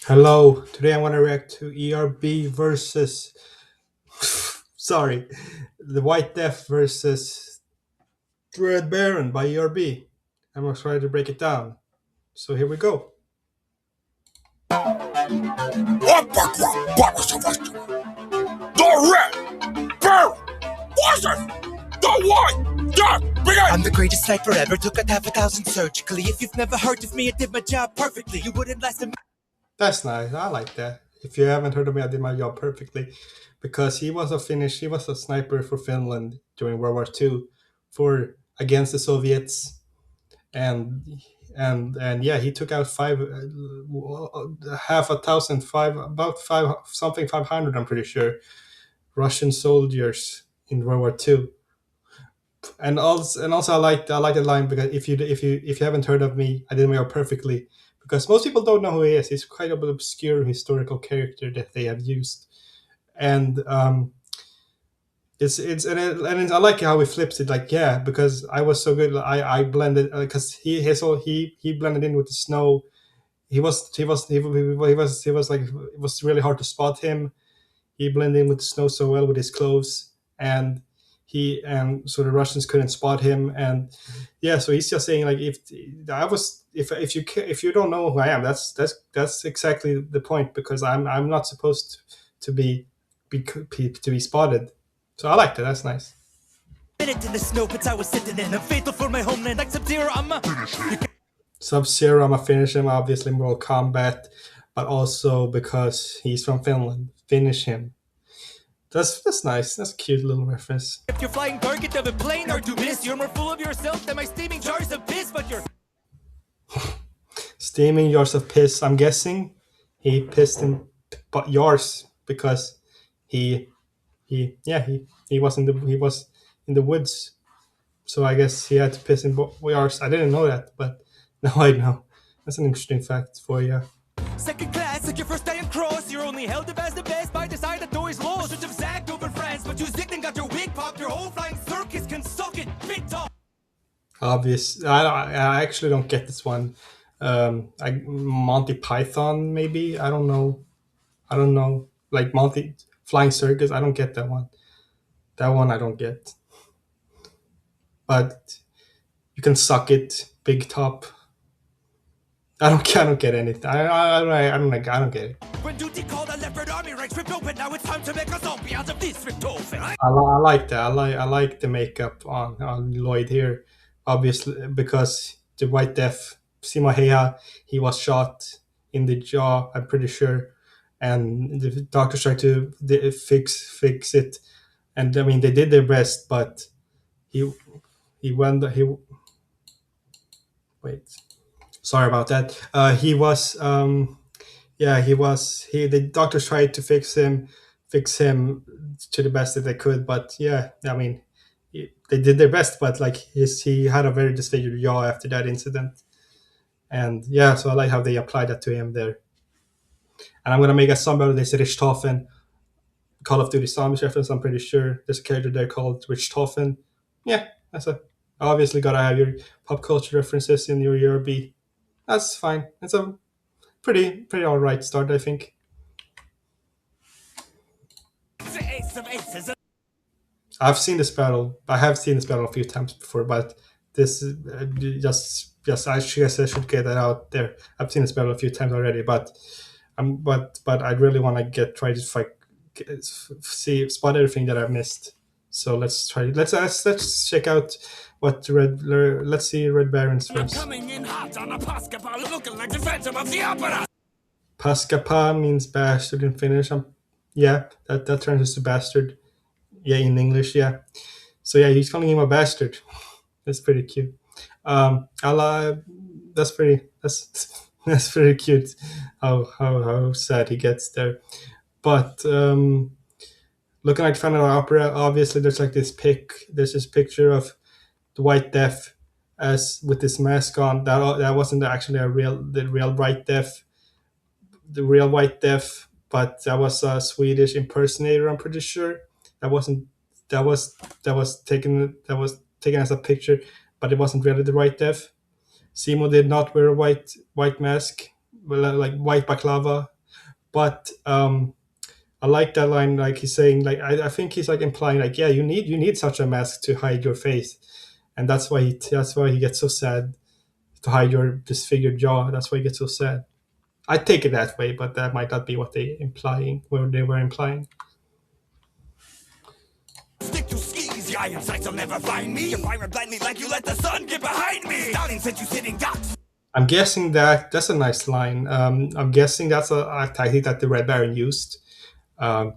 Hello, today I want to react to ERB versus, sorry, the White Death versus Red Baron by ERB. I'm going to try to break it down. So here we go. The red barrel versus the white death begin. I'm the greatest sniper ever. Took out 5,000 surgically. If you've never heard of me, I did my job perfectly. You wouldn't last a That's nice. I like that. If you haven't heard of me, I did my job perfectly because he was a sniper for Finland during World War II for against the Soviets and and yeah, he took out half a thousand five about five something 500, I'm pretty sure, Russian soldiers in World War II. And also I like the line because if you haven't heard of me, I did my job perfectly, because most people don't know who he is. He's quite an obscure historical character that they have used. And I like how he flips it, like, yeah, because I was so good, I blended, because he blended in with the snow. He was like, it was really hard to spot him. He blended in with the snow so well with his clothes, and so the Russians couldn't spot him. And yeah, so he's just saying, like, if you don't know who I am, that's exactly the point, because I'm not supposed to be spotted. So I like that. That's nice. minute in the snow pits I was sitting in. I'm faithful for my homeland like Sub-Zero. I'm a Sub-Zero, I'm gonna finish him, obviously Mortal Kombat, but also because he's from Finland. Finish him. That's nice. That's a cute little reference. if you're flying target of a plane or to miss. You're more full of yourself than my steaming jars of piss, but you're Steaming jars of piss. I'm guessing he pissed in jars because he he was in the woods. So I guess he had to piss in jars. I didn't know that, but now I know. That's an interesting fact for you. second class like your first day in cross. You're only held up as the best by the side that always lost. Should have zagged over France, but you zigged and got your wig popped. Your whole flying circus can suck it. Big talk. Obvious. I actually don't get this one. Monty Python, maybe. I don't know. I don't know. Like Monty Flying Circus. I don't get that one. That one I don't get. But you can suck it, Big Top. I don't get anything. I don't get it. When duty called, a leopard army ranks ripped open. Now it's time to make a zombie out of this ripped open. I like that. I like the makeup on Lloyd here, obviously, because the White Death, Simo Heha, he was shot in the jaw, I'm pretty sure, and the doctors tried to fix it, and I mean they did their best, but he he went he wait, sorry about that. He was yeah, he the doctors tried to fix him to the best that they could, but yeah, I mean, they did their best, but like he had a very disfigured jaw after that incident. And yeah, so I like how they applied that to him there. And I'm gonna make a zombie out of this Richthofen Call of Duty Zombies reference. I'm pretty sure there's a character there called Richthofen. Yeah, that's a obviously gotta have your pop culture references in your ERB. That's fine. It's a pretty all right start, I think. The ace of aces. I've seen this battle. I have seen this battle a few times before, but this is just I guess I should get that out there. I've seen this battle a few times already, but I really want to try to see spot everything that I've missed. So let's try. Let's check out what let's see Red Barons first. Coming in hot on a basketball, looking like the Phantom of the Opera. Paskapa means bastard in Finnish. Yeah, that turns to bastard. Yeah, in English, yeah. So yeah, he's calling him a bastard. That's pretty cute. I that's pretty that's pretty cute. How sad he gets there. But looking like Phantom of the Opera, obviously there's this picture of the White Death as with this mask on. That wasn't actually the real White Death, the real White Death, but that was a Swedish impersonator. I'm pretty sure that wasn't that was taken as a picture, but it wasn't really the White Death. Simo did not wear a white mask, well, like white baklava. But I like that line. Like he's saying, like I think he's like implying, like, yeah, you need such a mask to hide your face, and that's why he gets so sad, to hide your disfigured jaw. That's why he gets so sad. I take it that way, but that might not be what they were implying. Stick to skis, your iron sights will never find me. You're firing blindly like you let the sun get behind me. Starting since you sitting ducks. I'm guessing that's a nice line. I'm guessing that's a tactic that the Red Baron used. Um,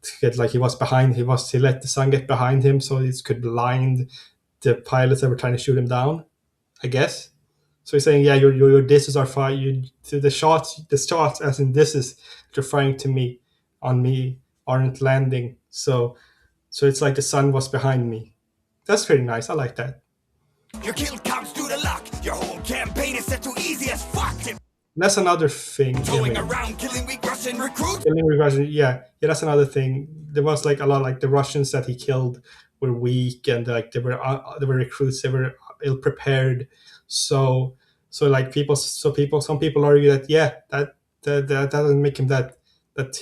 to get, like, he let the sun get behind him so he could blind the pilots that were trying to shoot him down. I guess. So he's saying, yeah, your disses are fine. The shots, as in disses that you're firing to me, on me, aren't landing. So it's like the sun was behind me. That's pretty nice. I like that. Your kill counts due to luck. Your whole campaign is set too easy as fuck. That's another thing. Towing around, killing weak Russian recruits. Killing with Russian, yeah, that's another thing. There was like a lot, like the Russians that he killed were weak, and like they were recruits, they were ill prepared. So like some people argue that, yeah, that doesn't make him that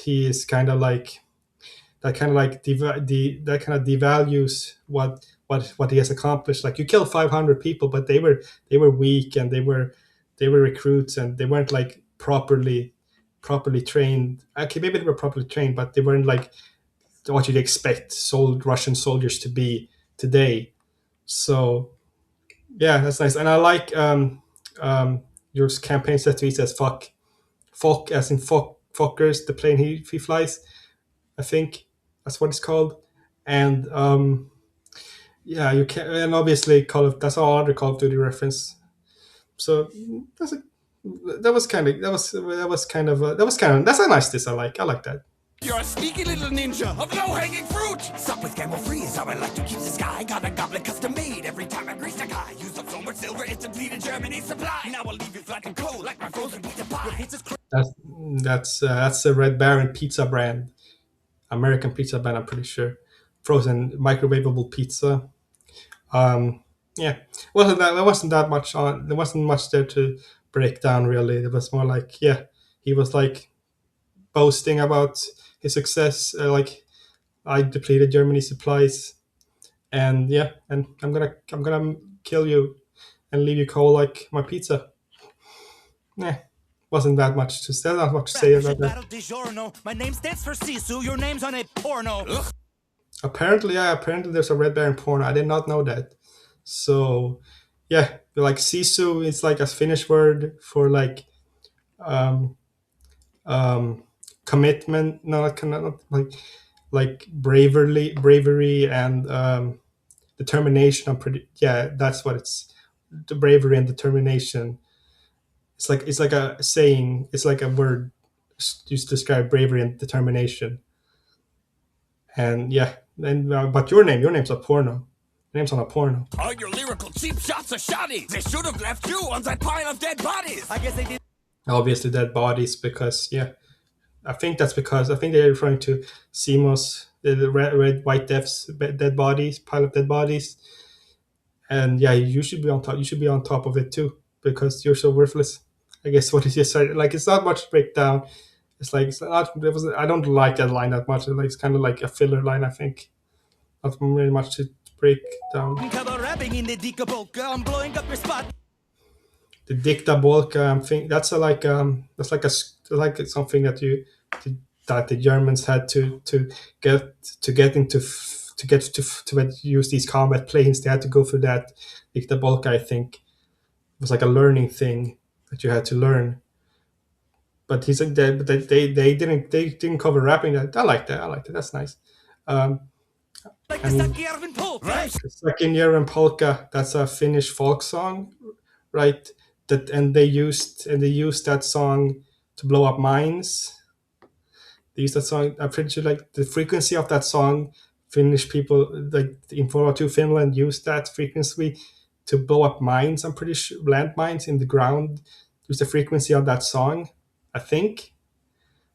he is kind of like that kind of like that kind of devalues what he has accomplished. Like, you killed 500 people, but they were weak, and they were recruits, and they weren't like properly trained. Okay, maybe they were properly trained, but they weren't like what you'd expect Russian soldiers to be today. So yeah, that's nice, and I like your campaign set tweet says fuck as in fuckers, the plane he flies. I think that's what it's called. And yeah, you can, and obviously that's all other Call of Duty reference. So that's a, that's a nice diss. I like that. You're a sneaky little ninja of low-hanging fruit. Sup with camel free is how I like to keep the sky. Got a goblet custom made every time I grease a guy. Used up so much silver it's depleted Germany's supply. Now I'll leave you flat and cold like my frozen pizza pie. That's a Red Baron pizza brand, American pizza brand. I'm pretty sure, frozen microwavable pizza. Um, yeah, there wasn't that much on. There wasn't much there to break down, really. It was more like, yeah, he was like boasting about his success. Like, I depleted Germany's supplies, and yeah, and I'm gonna kill you and leave you cold like my pizza. Yeah, wasn't that much to say. Not much to say about that. My name stands for Sisu. Your name's on a porno. Ugh. Apparently there's a Red Baron porno. I did not know that. So yeah, like sisu is like a Finnish word for like um um commitment. No, not like bravery and determination. I'm pretty, yeah, that's what it's, the bravery and determination. It's like a saying. It's like a word used to describe bravery and determination. And yeah, and but your name's a porno. Your name's on a porno. All your lyrical cheap shots are shoddy. They should have left you on that pile of dead bodies. I guess they did. Obviously dead bodies, because yeah, I think they're referring to Simos, the red white death's dead bodies, pile of dead bodies. And yeah, you should be on top. You should be on top of it too, because you're so worthless. I guess what he just said. Like, it's not much to break down. It's like it's not. I don't like that line that much. It's kind of like a filler line. I think not really much to break down. Rapping in the I'm blowing up your spot. The dictabolka, like something that the Germans had to use these combat planes. They had to go through that dictabolka. I think it was like a learning thing that you had to learn. But he said that, but they didn't cover rapping that. I like that. That's nice. Um, Like I the mean, Sakierven polka. Second Year in Polka, that's a Finnish folk song, right? And they used that song to blow up mines. They used that song. I'm pretty sure, like, the frequency of that song, Finnish people, like in 402 Finland, used that frequency to blow up mines. I'm pretty sure landmines in the ground. Use the frequency of that song. I think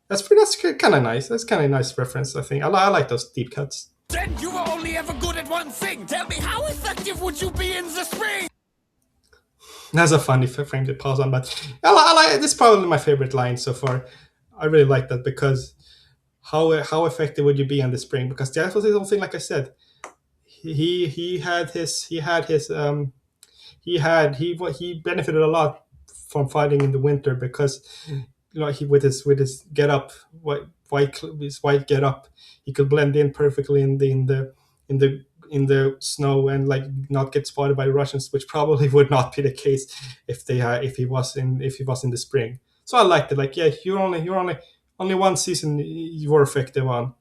that's kind of nice. That's kind of nice reference. I think I like those deep cuts. Then you were only ever good at one thing. Tell me, how effective would you be in the spring? That's a funny frame to pause on, but I like. This is probably my favorite line so far. I really like that because how effective would you be in the spring? Because that was the whole thing. Like I said, he benefited a lot from fighting in the winter because he with his get up his white get up, he could blend in perfectly in the in the snow and like not get spotted by Russians, which probably would not be the case if he was in the spring. So I liked it. Like, yeah, you're only one season you were effective on.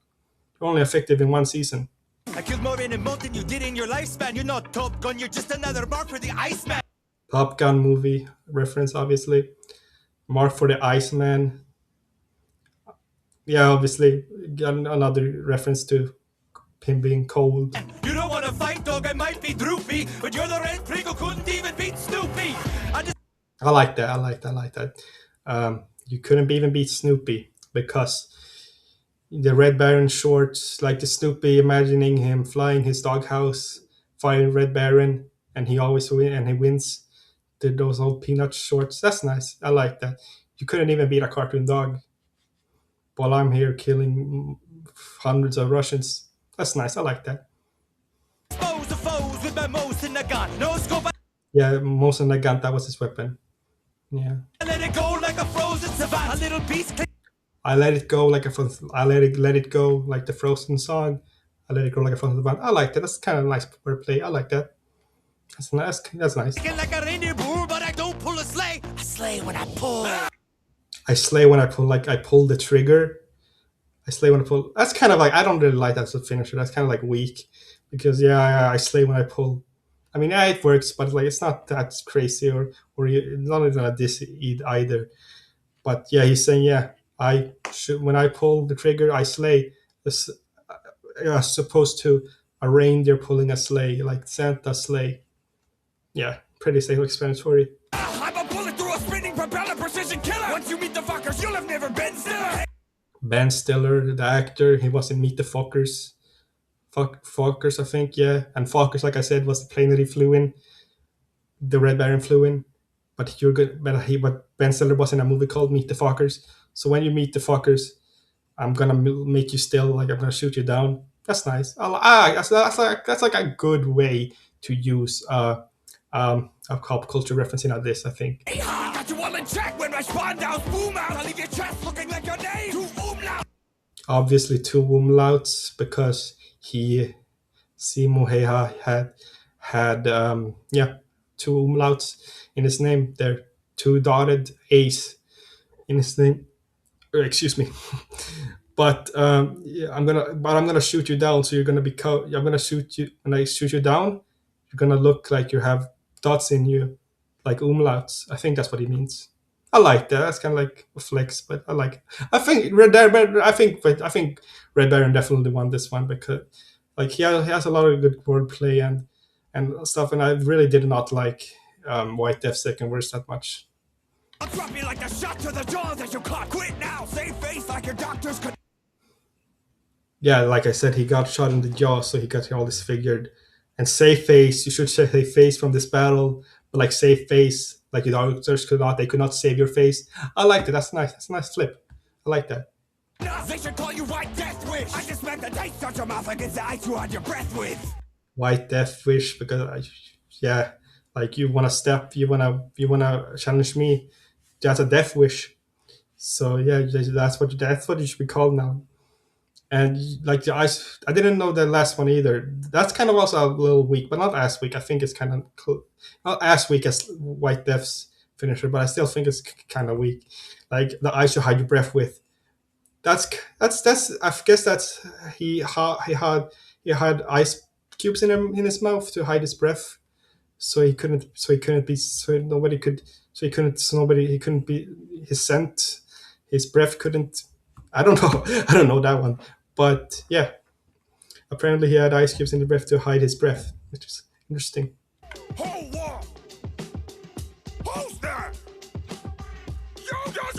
You're only effective in one season. I killed more in a month than you did in your lifespan. You're not Top Gun, you're just another mark for the Iceman. Top Gun movie reference, obviously. Mark for the Iceman. Yeah, obviously another reference to him being cold. You don't want to fight, dog, I might be droopy, but you're the red prick who couldn't even beat Snoopy. I just I like that. I like that. You couldn't even beat Snoopy because the Red Baron shorts, like the Snoopy, imagining him flying his doghouse, fighting Red Baron, and he wins. Those old peanut shorts. That's nice. I like that. You couldn't even beat a cartoon dog while I'm here killing hundreds of Russians. That's nice. I like that. expose the foes with my most in the gun. No scope, Yeah, Mosin Nagant, that was his weapon. Yeah. I let it go like a frozen savant. A little piece I let it go like I let it go like the Frozen song. I let it go like a frozen band. I like that. That's kind of nice wordplay. I like that. That's nice. That's nice. clicking like a reindeer bull, but I don't pull a sleigh. I slay when I pull. I slay when I pull. Like I pull the trigger. I slay when I pull. That's kind of like I don't really like that as a finisher. That's kind of like weak because I slay when I pull. I mean, yeah, it works, but like it's not that crazy it's not even a diss either. But yeah, he's saying yeah. I should when I pull the trigger, I slay. This as opposed to a reindeer pulling a sleigh, like Santa sleigh. Yeah, pretty self-explanatory. I'm a bullet through a spinning propeller precision killer. Once you meet the fuckers, you'll have never been stiller. Ben Stiller, the actor, he was in Meet the Fockers. Fockers, I think, yeah. And Fockers, like I said, was the plane that he flew in. The Red Baron flew in. But you're good. But Ben Stiller was in a movie called Meet the Fockers. So when you meet the Fockers, I'm gonna make you still, like I'm gonna shoot you down. That's nice. That's like a good way to use a pop culture referencing at this. I think I got you all in check when my spawn downs boom out. I'll leave your chest looking like your name. To umlaut. obviously two umlauts because he Simo Heha had yeah, two umlauts in his name. There two dotted A's in his name. Excuse me. But yeah, I'm gonna shoot you down. So you're gonna be I'm gonna shoot you when I shoot you down. You're gonna look like you have dots in you, like umlauts. I think that's what he means. I like that. That's kind of like a flex, but I like. It. I think Red Baron. I think Red Baron definitely won this one because, like, he has a lot of good wordplay and stuff. And I really did not like White Death's second verse that much. I'll drop you like a shot to the jaw that you caught. Quit now. Save face like your doctors could. Yeah, like I said, he got shot in the jaw, so he got all disfigured. And save face, you should say face from this battle, but like save face, like the doctors they could not save your face. I liked it. That's nice. That's a nice flip. I like that. They should call you White Death Wish. I just meant the taste touch your mouth against the ice you had your breath with. White Death Wish because yeah, like you wanna challenge me. That's a death wish. So yeah, that's what you should be called now. And like I didn't know the last one either. That's kind of also a little weak, but not as weak. I think it's kind of not as weak as White Death's finisher, but I still think it's kind of weak. Like the ice you hide your breath with. That's. I guess that's he had ice cubes in his mouth to hide his breath, so he couldn't be his scent, his breath couldn't. I don't know. I don't know that one. But yeah, apparently he had ice cubes in the breath to hide his breath, which is interesting. Hold on! Who's that? You guys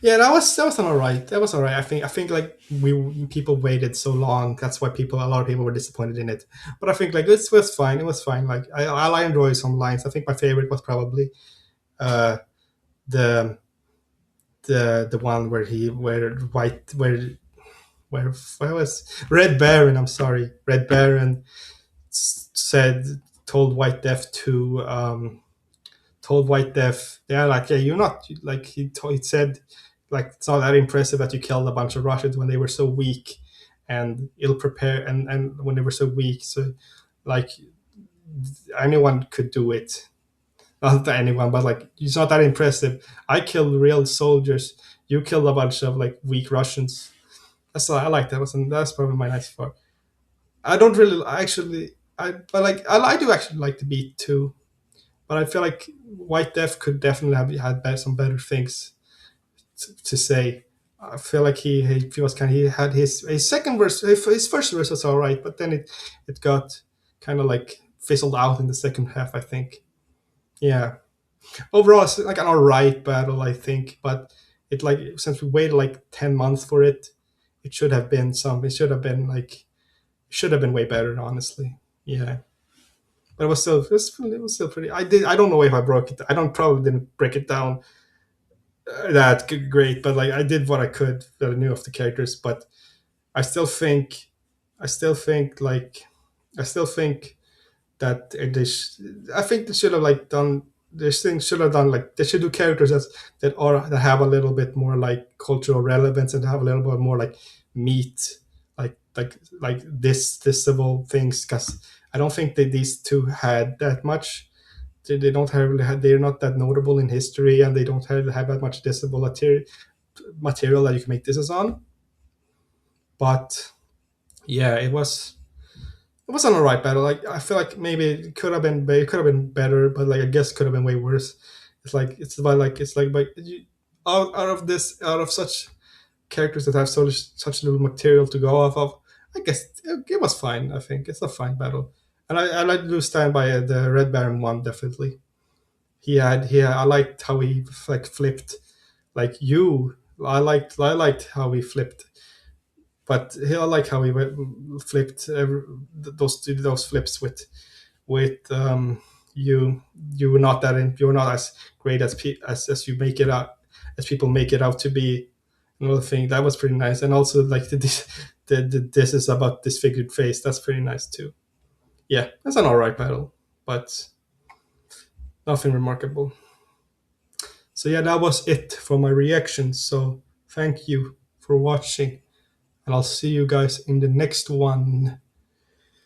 Yeah, that was all right. That was all right. I think like we people waited so long. That's why a lot of people were disappointed in it. But I think like it was fine. It was fine. Like I enjoyed some lines. I think my favorite was probably uh the the one where he where was Red Baron. I'm sorry, Red Baron said told White Death to told White Death, yeah, like, yeah, you're not like he said, like, it's not that impressive that you killed a bunch of Russians when they were so weak and ill prepared, and when they were so weak, so like anyone could do it. Not that anyone, but like it's not that impressive. I killed real soldiers. You killed a bunch of like weak Russians. That's I like that. That's probably my nice part. I don't really actually. But like I do actually like the beat too. But I feel like White Death could definitely have had some better things to say. I feel like he was kind of, he had his second verse, his first verse was all right, but then it got kind of like fizzled out in the second half. I think. Yeah. Overall, it's like an all right battle, I think, but it like since we waited like 10 months for it, it should have been some. It should have been like should have been way better, honestly. Yeah. But it was still pretty. I don't know if I broke it. I don't probably didn't break it down that great, but like I did what I could that I knew of the characters. But I still think, I still think like, I still think that I think they should have like done. This thing should have done like they should do characters that have a little bit more like cultural relevance and have a little bit more like meat, like this civil things. Because I don't think that these two had that much. They don't have really had, they're not that notable in history, and they don't have that much disable material that you can make this is on. But yeah, it was an alright battle. Like I feel like maybe it could have been better, but like I guess it could have been way worse. It's about like it's like but out of such characters that have such little material to go off of, I guess it was fine. I think it's a fine battle, and I like to stand by the Red Baron one definitely. I liked how he like flipped like you. I liked how he flipped, but I like how he flipped those flips with you. You were not you were not as great as you make it out, as people make it out to be. Another thing that was pretty nice, and also like this is about disfigured face. That's pretty nice too. Yeah, that's an alright battle, but nothing remarkable. So yeah, that was it for my reaction. So thank you for watching, and I'll see you guys in the next one.